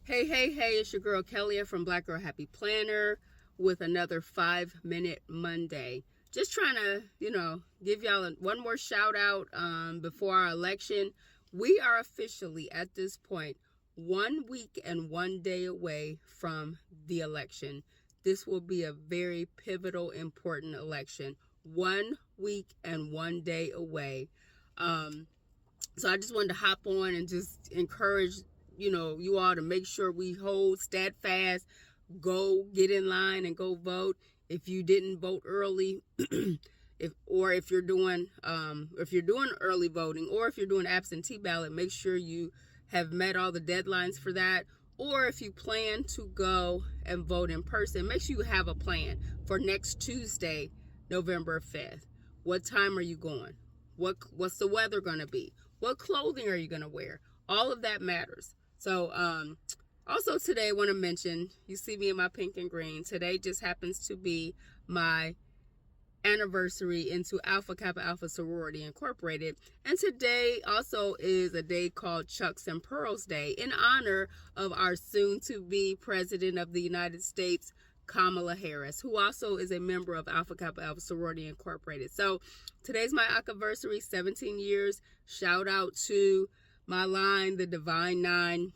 Hey, it's your girl Kelly from Black Girl Happy Planner with another 5-Minute Monday. Just trying to, give y'all one more shout out before our election. We are officially at this point 1 week and 1 day away from the election. This will be a very pivotal, important election. 1 week and 1 day away. So I just wanted to hop on and just encourage you all to make sure we hold steadfast, go get in line and go vote. If you didn't vote early, if you're doing early voting, or if you're doing absentee ballot, make sure you have met all the deadlines for that. Or if you plan to go and vote in person, make sure you have a plan for next Tuesday, November 5th. What time are you going? What's the weather going to be? What clothing are you going to wear? All of that matters. So, also today I want to mention, you see me in my pink and green. Today just happens to be my anniversary into Alpha Kappa Alpha Sorority Incorporated. And today also is a day called Chucks and Pearls Day in honor of our soon-to-be President of the United States, Kamala Harris, who also is a member of Alpha Kappa Alpha Sorority Incorporated. So today's my AKAversary, 17 years. Shout out to my line, the Divine Nine.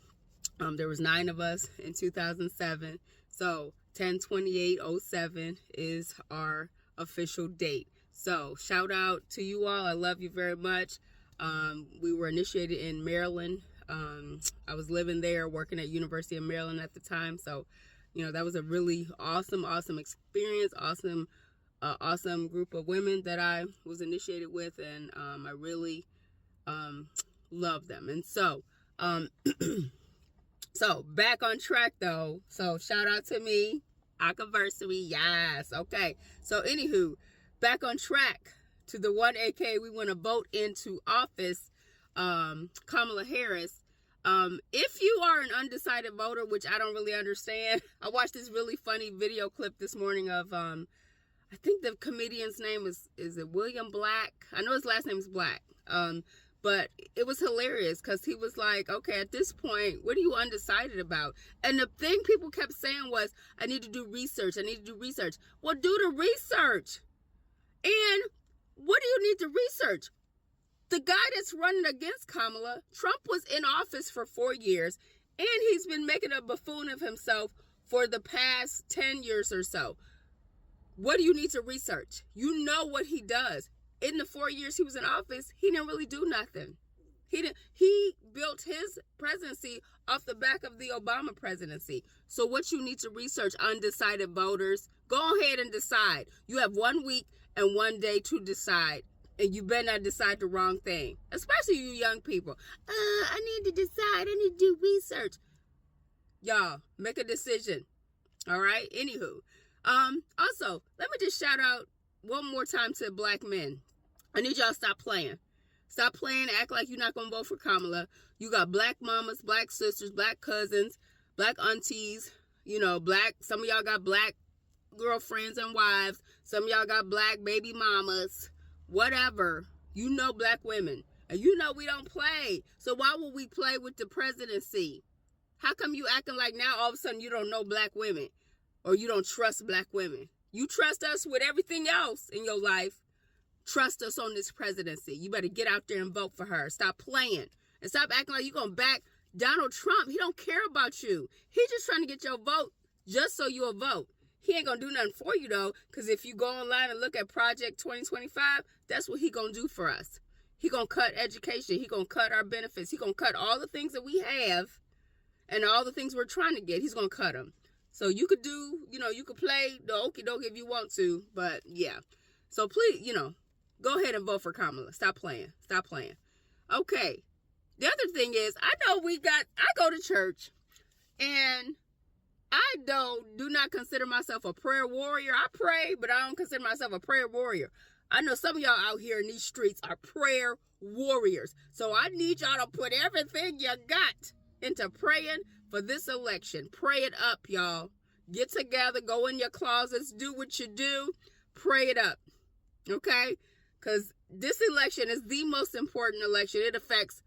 There was 9 of us in 2007. So 10/28/07 is our official date. So shout out to you all. I love you very much. We were initiated in Maryland. I was living there, working at University of Maryland at the time. So, that was a really awesome experience. Awesome group of women that I was initiated with. And I really love them. And so, so back on track though. So shout out to me, AKAversary. Yes. Okay. So anywho, back on track to the one AK we want to vote into office, Kamala Harris. If you are an undecided voter, which I don't really understand, I watched this really funny video clip this morning of, I think the comedian's name is it William Black? I know his last name is Black. But it was hilarious because he was like, okay, at this point, what are you undecided about? And the thing people kept saying was, I need to do research. Well, do the research. And what do you need to research? The guy that's running against Kamala, Trump was in office for 4 years, and he's been making a buffoon of himself for the past 10 years or so. What do you need to research? You know what he does. In the 4 years he was in office, he didn't really do nothing. He built his presidency off the back of the Obama presidency. So what you need to research, undecided voters, go ahead and decide. You have 1 week and 1 day to decide. And you better not decide the wrong thing. Especially you young people. I need to decide. I need to do research. Y'all, make a decision. All right? Anywho. Also, let me just shout out one more time to black men. I need y'all to stop playing. Stop playing, act like you're not going to vote for Kamala. You got black mamas, black sisters, black cousins, black aunties, some of y'all got black girlfriends and wives. Some of y'all got black baby mamas, whatever. Black women. And we don't play. So why would we play with the presidency? How come you acting like now all of a sudden you don't know black women or you don't trust black women? You trust us with everything else in your life. Trust us on this presidency. You better get out there and vote for her. Stop playing. And stop acting like you're going to back Donald Trump. He don't care about you. He's just trying to get your vote just so you'll vote. He ain't going to do nothing for you, though, because if you go online and look at Project 2025, that's what he going to do for us. He going to cut education. He going to cut our benefits. He going to cut all the things that we have and all the things we're trying to get. He's going to cut them. So you could do, you could play the okie doke if you want to, but yeah. So please, go ahead and vote for Kamala. Stop playing. Okay. The other thing is, I go to church and I do not consider myself a prayer warrior. I pray, but I don't consider myself a prayer warrior. I know some of y'all out here in these streets are prayer warriors. So I need y'all to put everything you got into praying for this election. Pray it up, y'all. Get together, go in your closets, do what you do, pray it up. Okay? Because this election is the most important election. It affects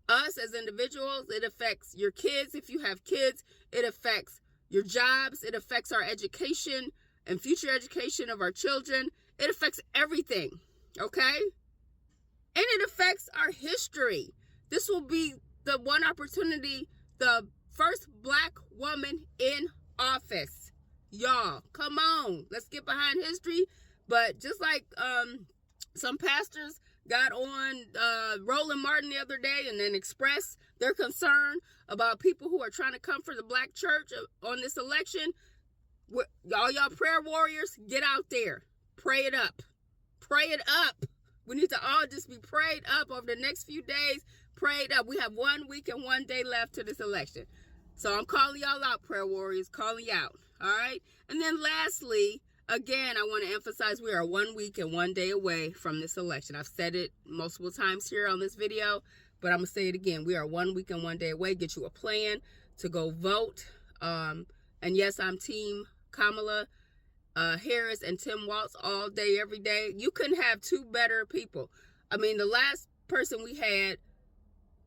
us as individuals. It affects your kids if you have kids. It affects your jobs. It affects our education and future education of our children. It affects everything, okay? And it affects our history. This will be the one opportunity, the first black woman in office. Y'all, come on. Let's get behind history. But just like some pastors got on Roland Martin the other day and then expressed their concern about people who are trying to come for the black church on this election, all y'all prayer warriors, get out there. Pray it up. Pray it up. We need to all just be prayed up over the next few days. Prayed up. We have 1 week and 1 day left to this election. So I'm calling y'all out, prayer warriors. Calling you out. All right? And then lastly, again, I want to emphasize we are 1 week and 1 day away from this election. I've said it multiple times here on this video, but I'm going to say it again. We are 1 week and 1 day away. Get you a plan to go vote. And yes, I'm Team Kamala Harris and Tim Walz all day, every day. You couldn't have two better people. I mean, the last person we had,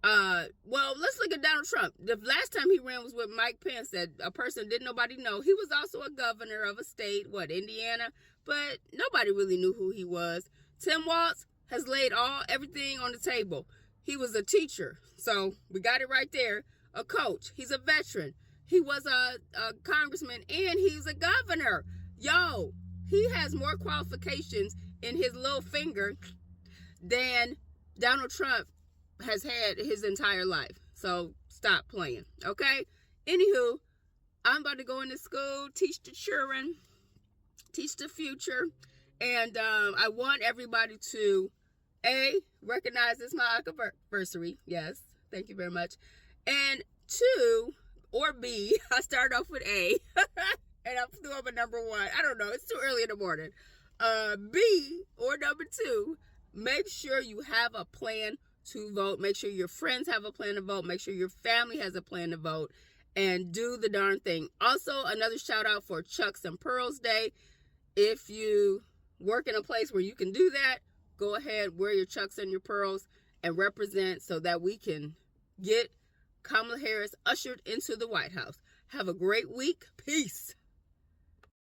well, let's look at Donald Trump. The last time he ran was with Mike Pence, that a person didn't nobody know. He was also a governor of a state, Indiana, but nobody really knew who he was. Tim Walz has laid everything on the table. He was a teacher, so we got it right there. A coach. He's a veteran. He was a congressman, and he's a governor. Yo, he has more qualifications in his little finger than Donald Trump has had his entire life. So stop playing, okay? Anywho, I'm about to go into school, teach the children, teach the future, and I want everybody to, A, recognize it's my AKAversary. Yes, thank you very much. And 2, or B, I start off with A, and I threw up a number 1. I don't know. It's too early in the morning. B, or number 2, make sure you have a plan to vote. Make sure your friends have a plan to vote. Make sure your family has a plan to vote. And do the darn thing. Also, another shout out for Chucks and Pearls Day. If you work in a place where you can do that, go ahead, wear your Chucks and your pearls and represent so that we can get Kamala Harris ushered into the White House. Have a great week. Peace.